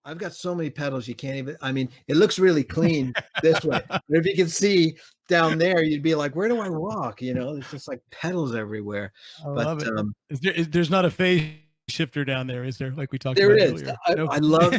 I've got so many pedals you can't even. I mean, it looks really clean this way, but if you can see down there, you'd be like, "Where do I walk?" You know, there's just like pedals everywhere. I But love it. There's not a phase shifter down there, is there? Like we talked there about is. earlier. I, No. I love,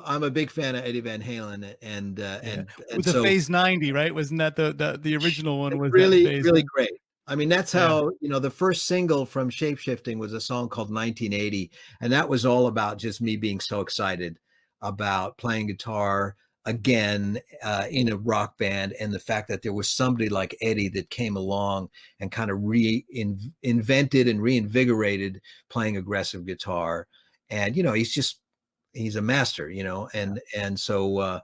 I'm a big fan of Eddie Van Halen, and Yeah. and With the so phase 90, right? Wasn't that the original one it's was that really, phase really 90? great. I mean, that's Yeah. how, the first single from Shapeshifting was a song called 1980. And that was all about just me being so excited about playing guitar again in a rock band. And the fact that there was somebody like Eddie that came along and kind of reinvented and reinvigorated playing aggressive guitar. And, he's a master, and so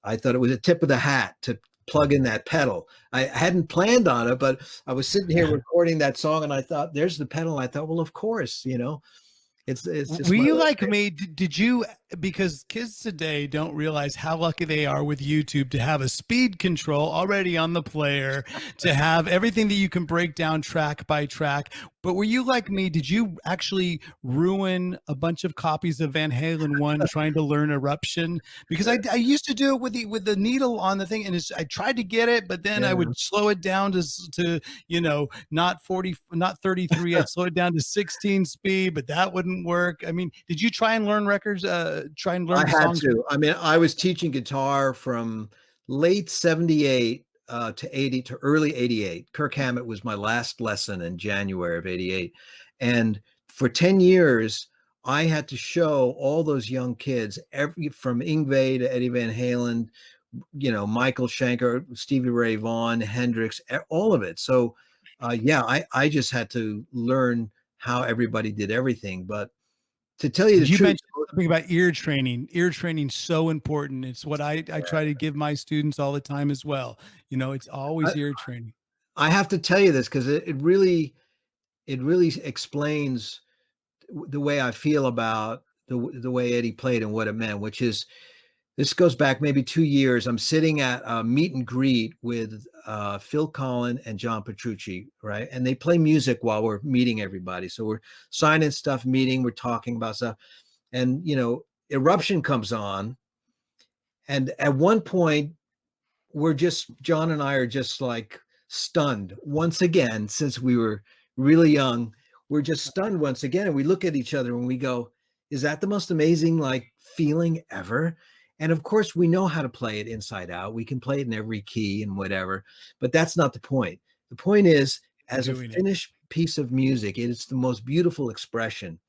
I thought it was a tip of the hat to plug in that pedal. I hadn't planned on it, but I was sitting here recording that song and I thought, there's the pedal. I thought, well, of course, it's just Were one of you those like things. me? Did you, because kids today don't realize how lucky they are with YouTube to have a speed control already on the player, to have everything that you can break down track by track. But were you like me? Did you actually ruin a bunch of copies of Van Halen 1 trying to learn Eruption? Because I used to do it with the needle on the thing, and I tried to get it, but then I Yeah. would slow it down to not 40, not 33. I'd slow it down to 16 speed, but that wouldn't work. I mean, did you try and learn records? Try and I learn had songs? to. I mean, I was teaching guitar from late 78 to early 88. Kirk Hammett was my last lesson in January of 88. And for 10 years, I had to show all those young kids, from Yngwie to Eddie Van Halen, Michael Schenker, Stevie Ray Vaughan, Hendrix, all of it. So, yeah, I just had to learn how everybody did everything. But to tell you the You truth, mentioned something about ear training. Ear training so important. It's what I try to give my students all the time as well. It's I, always ear training. I have to tell you this because it really explains the way I feel about the way Eddie played and what it meant, which is, this goes back maybe 2 years. I'm sitting at a meet and greet with Phil Collen and John Petrucci, right? And they play music while we're meeting everybody. So we're signing stuff, meeting, we're talking about stuff. And, Eruption comes on. And at one point, John and I are just like stunned once again, since we were really young. We're just stunned once again. And we look at each other and we go, is that the most amazing like feeling ever? And of course, we know how to play it inside out. We can play it in every key and whatever, but that's not the point. The point is, as a Doing it. finished piece of music, it is the most beautiful expression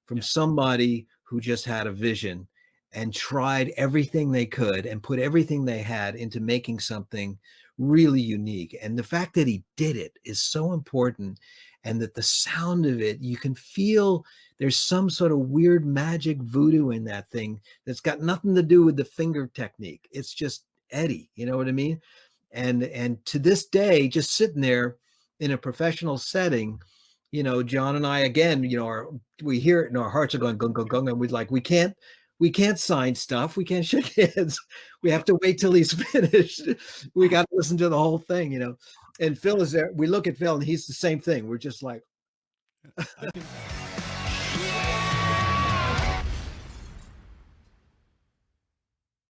from Yeah. somebody who just had a vision and tried everything they could and put everything they had into making something really unique. And the fact that he did it is so important, and that the sound of it, you can feel there's some sort of weird magic voodoo in that thing that's got nothing to do with the finger technique. It's just Eddie, you know what I mean? And to this day, just sitting there in a professional setting, John and I, again, we hear it and our hearts are going gung gung gung, and we can't sign stuff. We can't shake hands. We have to wait till he's finished. We got to listen to the whole thing. And Phil is there. We look at Phil and he's the same thing. We're just like, I think